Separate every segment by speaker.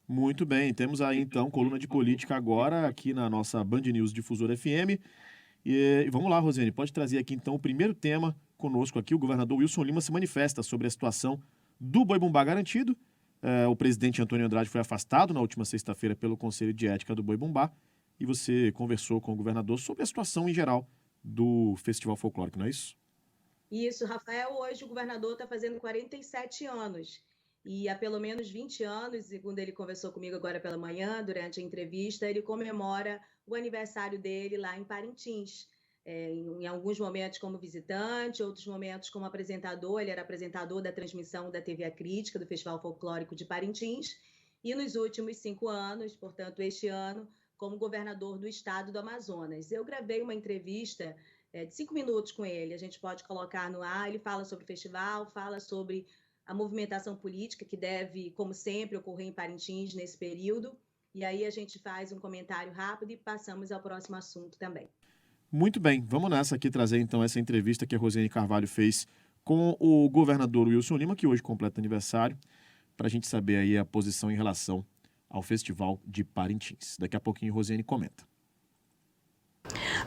Speaker 1: Muito bem, temos aí então coluna de política agora aqui na nossa Band News Difusora FM. E vamos lá, Rosiane, pode trazer aqui então o primeiro tema conosco aqui. O governador Wilson Lima se manifesta sobre a situação do Boi Bumbá garantido. O presidente Antônio Andrade foi afastado na última sexta-feira pelo Conselho de Ética do Boi Bumbá e você conversou com o governador sobre a situação em geral do Festival Folclórico, não é isso?
Speaker 2: Isso, Rafael, hoje o governador está fazendo 47 anos. E há pelo menos 20 anos, segundo ele conversou comigo agora pela manhã, durante a entrevista, ele comemora o aniversário dele lá em Parintins. Em alguns momentos como visitante, outros momentos como apresentador. Ele era apresentador da transmissão da TV A Crítica, do Festival Folclórico de Parintins. E nos últimos 5 anos, portanto, este ano, como governador do estado do Amazonas. Eu gravei uma entrevista de 5 minutos com ele, a gente pode colocar no ar. Ele fala sobre o festival, fala sobre a movimentação política que deve, como sempre, ocorrer em Parintins nesse período, e aí a gente faz um comentário rápido e passamos ao próximo assunto também.
Speaker 1: Muito bem, vamos nessa aqui trazer então essa entrevista que a Rosiane Carvalho fez com o governador Wilson Lima, que hoje completa aniversário, para a gente saber aí a posição em relação ao Festival de Parintins. Daqui a pouquinho Rosiane comenta.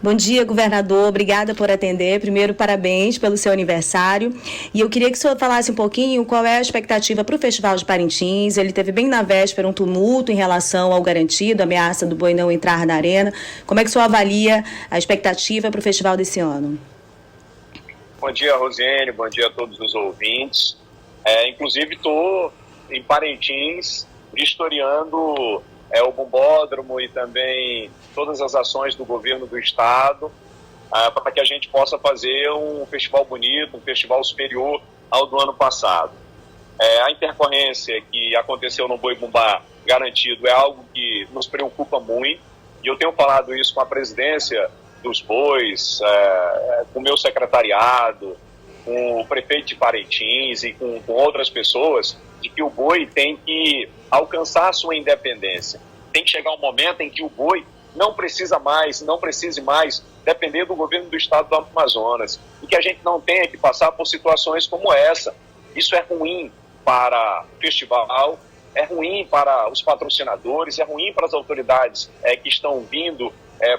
Speaker 3: Bom dia, governador. Obrigada por atender. Primeiro, parabéns pelo seu aniversário. E eu queria que o senhor falasse um pouquinho qual é a expectativa para o Festival de Parintins. Ele teve bem na véspera um tumulto em relação ao garantido, a ameaça do boi não entrar na arena. Como é que o senhor avalia a expectativa para o festival desse ano?
Speaker 4: Bom dia, Rosiane. Bom dia a todos os ouvintes. Inclusive, estou em Parintins vistoriando o bombódromo e também todas as ações do governo do estado para que a gente possa fazer um festival bonito, um festival superior ao do ano passado. A intercorrência que aconteceu no Boi Bumbá garantido é algo que nos preocupa muito, e eu tenho falado isso com a presidência dos bois, com o meu secretariado, com o prefeito de Parintins e com outras pessoas, de que o boi tem que alcançar a sua independência. Tem que chegar um momento em que o boi não precise mais depender do governo do estado do Amazonas, e que a gente não tenha que passar por situações como essa. Isso é ruim para o festival, é ruim para os patrocinadores, é ruim para as autoridades que estão vindo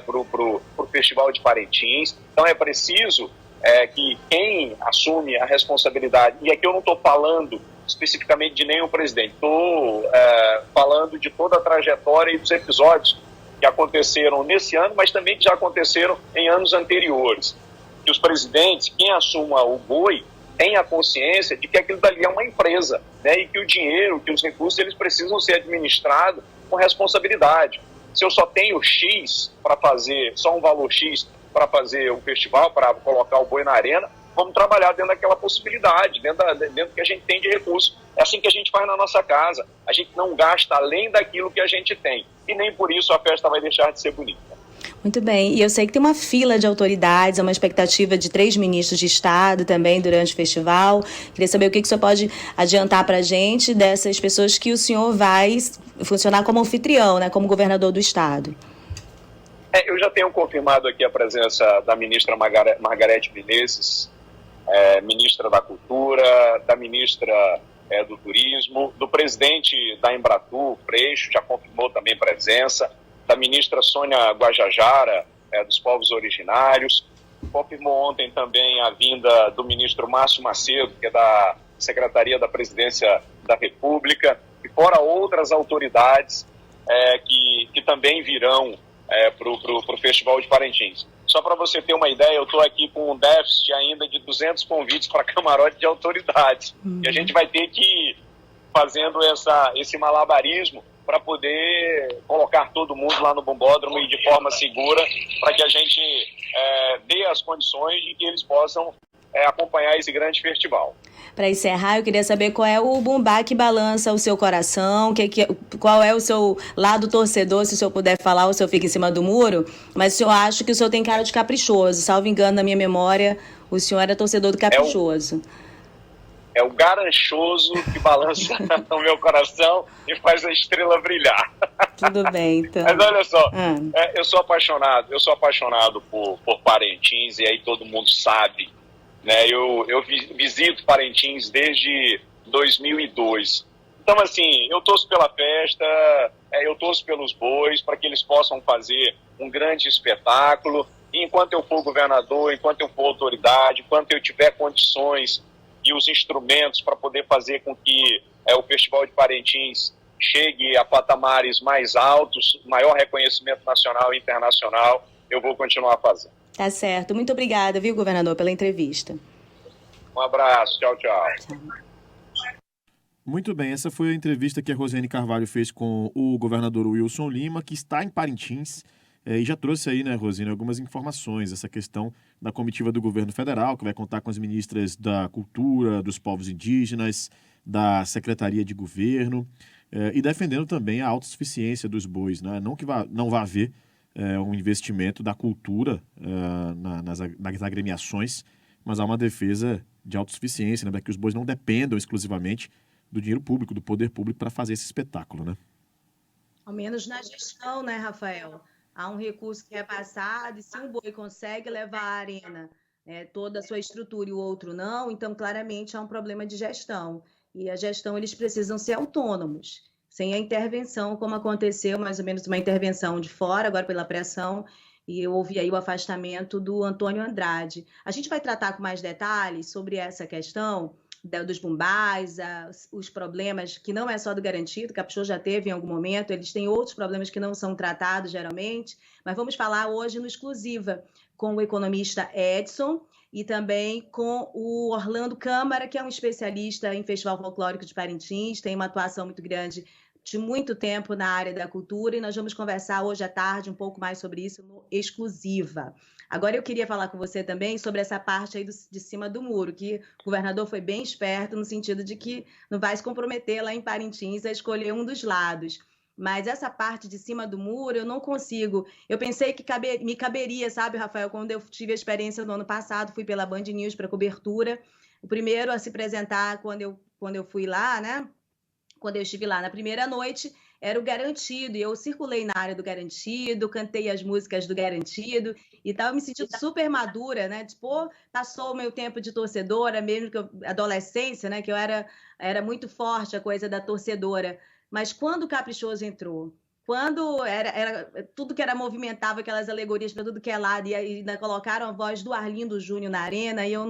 Speaker 4: para o Festival de Parintins. Então é preciso que quem assume a responsabilidade, e aqui eu não estou falando especificamente de nenhum presidente, estou falando de toda a trajetória e dos episódios que aconteceram nesse ano, mas também que já aconteceram em anos anteriores. Que os presidentes, quem assuma o boi, tenha a consciência de que aquilo dali é uma empresa, né? E que o dinheiro, que os recursos, eles precisam ser administrados com responsabilidade. Se eu só tenho X para fazer, só um valor X para fazer o festival, para colocar o boi na arena, vamos trabalhar dentro daquela possibilidade, dentro do que a gente tem de recurso. É assim que a gente faz na nossa casa. A gente não gasta além daquilo que a gente tem. E nem por isso a festa vai deixar de ser bonita.
Speaker 3: Muito bem. E eu sei que tem uma fila de autoridades, uma expectativa de 3 ministros de Estado também durante o festival. Queria saber o que o senhor pode adiantar para a gente dessas pessoas que o senhor vai funcionar como anfitrião, né, como governador do Estado.
Speaker 4: Eu já tenho confirmado aqui a presença da ministra Margarete Menezes, ministra da Cultura, da ministra do Turismo, do presidente da Embratur, Freixo, já confirmou também presença, da ministra Sônia Guajajara, dos povos originários, confirmou ontem também a vinda do ministro Márcio Macedo, que é da Secretaria da Presidência da República, e fora outras autoridades que também virão para o Festival de Parintins. Só para você ter uma ideia, eu estou aqui com um déficit ainda de 200 convites para camarote de autoridades. E a gente vai ter que ir fazendo esse malabarismo para poder colocar todo mundo lá no bombódromo e de forma segura, para que a gente dê as condições de que eles possam acompanhar esse grande festival.
Speaker 3: Para encerrar, eu queria saber qual é o bumbá que balança o seu coração, qual é o seu lado torcedor, se o senhor puder falar, o senhor fica em cima do muro, mas o senhor acha que o senhor tem cara de caprichoso. Salvo engano, na minha memória, o senhor era torcedor do Caprichoso.
Speaker 4: É o garanchoso que balança o meu coração e faz a estrela brilhar.
Speaker 3: Tudo bem, então.
Speaker 4: Mas olha só, eu sou apaixonado por Parintins, e aí todo mundo sabe, né? Eu visito Parintins desde 2002. Então, assim, eu torço pela festa, eu torço pelos bois, para que eles possam fazer um grande espetáculo. E enquanto eu for governador, enquanto eu for autoridade, enquanto eu tiver condições e os instrumentos para poder fazer com que o Festival de Parintins chegue a patamares mais altos, maior reconhecimento nacional e internacional, eu vou continuar fazendo.
Speaker 3: Tá certo. Muito obrigada, viu, governador, pela entrevista.
Speaker 4: Um abraço. Tchau, tchau.
Speaker 1: Muito bem, essa foi a entrevista que a Rosiane Carvalho fez com o governador Wilson Lima, que está em Parintins, e já trouxe aí, né, Rosiane, algumas informações, essa questão da comitiva do governo federal, que vai contar com as ministras da Cultura, dos Povos Indígenas, da Secretaria de Governo, e defendendo também a autossuficiência dos bois, né? Não que não vá haver um investimento da cultura nas agremiações, mas há uma defesa de autossuficiência, né, para que os bois não dependam exclusivamente do dinheiro público, do poder público para fazer esse espetáculo, né?
Speaker 2: Ao menos na gestão, né, Rafael? Há um recurso que é passado e se um boi consegue levar à arena toda a sua estrutura e o outro não, então claramente há um problema de gestão. E a gestão, eles precisam ser autônomos, sem a intervenção, como aconteceu, mais ou menos uma intervenção de fora, agora pela pressão, e eu ouvi aí o afastamento do Antônio Andrade. A gente vai tratar com mais detalhes sobre essa questão dos bumbás, os problemas que não é só do garantido, que a pessoa já teve em algum momento, eles têm outros problemas que não são tratados geralmente, mas vamos falar hoje no Exclusiva com o economista Edson e também com o Orlando Câmara, que é um especialista em Festival Folclórico de Parintins, tem uma atuação muito grande de muito tempo na área da cultura, e nós vamos conversar hoje à tarde um pouco mais sobre isso no Exclusiva. Agora eu queria falar com você também sobre essa parte aí de cima do muro, que o governador foi bem esperto no sentido de que não vai se comprometer lá em Parintins a escolher um dos lados. Mas essa parte de cima do muro eu não consigo. Eu pensei que me caberia, sabe, Rafael, quando eu tive a experiência no ano passado, fui pela Band News para cobertura. O primeiro a se apresentar quando eu fui lá, né? Quando eu estive lá na primeira noite, era o Garantido, e eu circulei na área do Garantido, cantei as músicas do Garantido, e estava me sentindo super madura, né? Tipo, passou o meu tempo de torcedora, mesmo que adolescência, né? Que eu era muito forte a coisa da torcedora. Mas quando o Caprichoso entrou, quando era tudo que era movimentava, aquelas alegorias para tudo que é lado, e ainda colocaram a voz do Arlindo Júnior na arena, e eu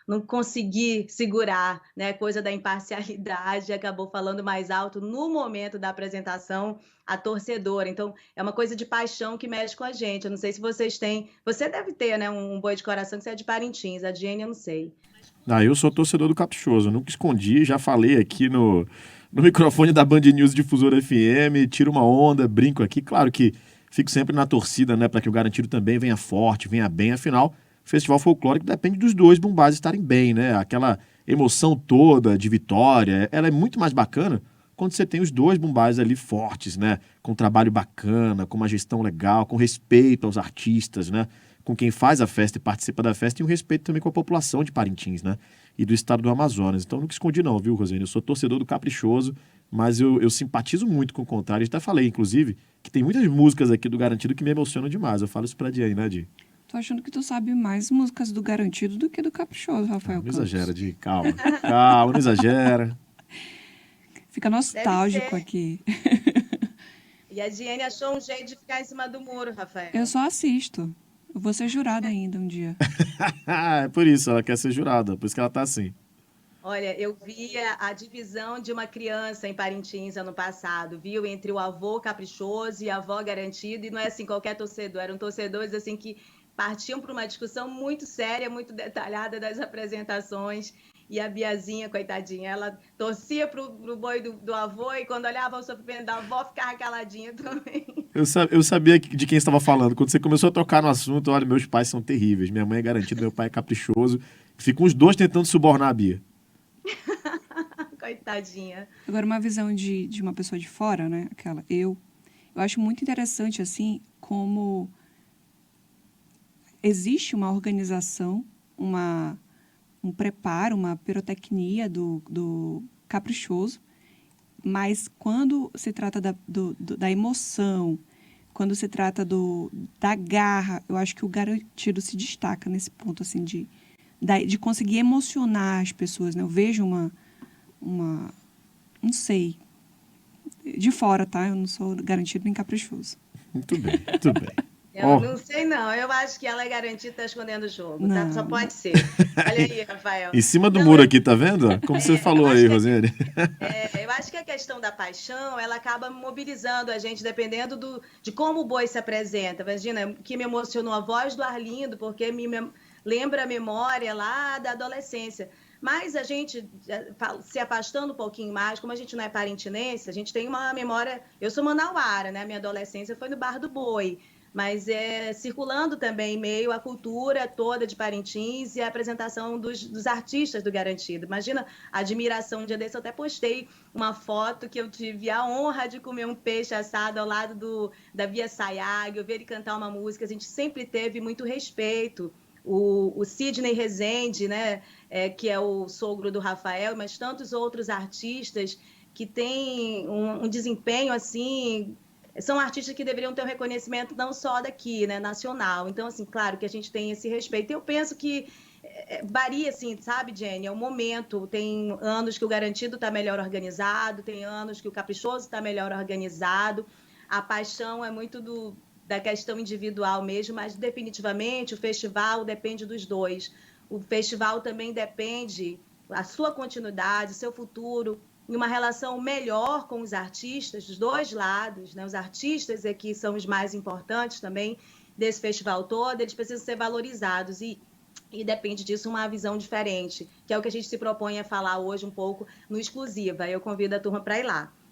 Speaker 2: não consegui segurar, né? Coisa da imparcialidade, acabou falando mais alto no momento da apresentação a torcedora. Então, é uma coisa de paixão que mexe com a gente. Eu não sei se vocês têm... Você deve ter, né? Um boi de coração que você é de Parintins. A Jenny, eu não sei.
Speaker 1: Eu sou torcedor do Caprichoso. Eu nunca escondi, já falei aqui no microfone da Band News Difusora FM, tiro uma onda, brinco aqui. Claro que fico sempre na torcida, né? Para que o Garantido também venha forte, venha bem. Afinal, Festival Folclórico depende dos dois bumbás estarem bem, né? Aquela emoção toda de vitória, ela é muito mais bacana quando você tem os dois bumbás ali fortes, né? Com um trabalho bacana, com uma gestão legal, com respeito aos artistas, né? Com quem faz a festa e participa da festa, e um respeito também com a população de Parintins, né? E do estado do Amazonas. Então, nunca escondi não, viu, Rosiane? Eu sou torcedor do Caprichoso, mas eu simpatizo muito com o contrário. Eu até falei, inclusive, que tem muitas músicas aqui do Garantido que me emocionam demais. Eu falo isso pra Di, né, Di?
Speaker 5: Tô achando que tu sabe mais músicas do Garantido do que do Caprichoso, Rafael.
Speaker 1: Não exagera, Di. Calma, calma, não exagera.
Speaker 5: Fica nostálgico aqui.
Speaker 2: E a Diane achou um jeito de ficar em cima do muro, Rafael.
Speaker 5: Eu só assisto. Eu vou ser jurada ainda um dia.
Speaker 1: É por isso, ela quer ser jurada, por isso que ela tá assim.
Speaker 2: Olha, eu via a divisão de uma criança em Parintins ano passado, viu? Entre o avô caprichoso e a avó garantida, e não é assim qualquer torcedor, eram torcedores assim que partiam para uma discussão muito séria, muito detalhada das apresentações, e a Biazinha, coitadinha, ela torcia pro boi do avô, e quando olhava o sofrimento da avó, ficava caladinha também.
Speaker 1: Eu sabia de quem estava falando. Quando você começou a tocar no assunto, olha, meus pais são terríveis, minha mãe é garantida, meu pai é caprichoso, ficam os dois tentando subornar a Bia.
Speaker 2: Coitadinha.
Speaker 5: Agora, uma visão de uma pessoa de fora, né? Eu acho muito interessante, assim, como existe uma organização, um preparo, uma pirotecnia do caprichoso, mas quando se trata da emoção, quando se trata da garra, eu acho que o Garantido se destaca nesse ponto, assim, de conseguir emocionar as pessoas, né? Eu vejo Não sei. De fora, tá? Eu não sou garantido nem caprichoso.
Speaker 1: Muito bem, muito bem.
Speaker 2: Eu não sei, não. Eu acho que ela é garantida, tá escondendo o jogo, tá? Só pode ser. Olha aí, Rafael.
Speaker 1: Em cima do muro aqui, tá vendo? Como você falou aí, Rosiane.
Speaker 2: Eu acho que a questão da paixão, ela acaba mobilizando a gente, dependendo de como o boi se apresenta. Imagina, que me emocionou a voz do Arlindo, porque lembra a memória lá da adolescência. Mas a gente, se afastando um pouquinho mais, como a gente não é parintinense, a gente tem uma memória... Eu sou manauara, né? Minha adolescência foi no Bar do Boi. Mas circulando também em meio à cultura toda de Parintins e a apresentação dos artistas do Garantido. Imagina a admiração. Um dia desse eu até postei uma foto que eu tive a honra de comer um peixe assado ao lado da Via Sayag, eu vi ele cantar uma música. A gente sempre teve muito respeito. O Sidney Rezende, né, que é o sogro do Rafael, mas tantos outros artistas que têm um desempenho assim... São artistas que deveriam ter um reconhecimento não só daqui, né, nacional. Então, assim, claro que a gente tem esse respeito. Eu penso que varia, assim, sabe, Jenny? É o momento. Tem anos que o Garantido está melhor organizado, tem anos que o Caprichoso está melhor organizado. A paixão é muito da questão individual mesmo, mas definitivamente o festival depende dos dois. O festival também depende a sua continuidade, o seu futuro, em uma relação melhor com os artistas, dos dois lados, né? Os artistas aqui são os mais importantes também desse festival todo, eles precisam ser valorizados e depende disso uma visão diferente, que é o que a gente se propõe a falar hoje um pouco no Exclusiva. Eu convido a turma para ir lá.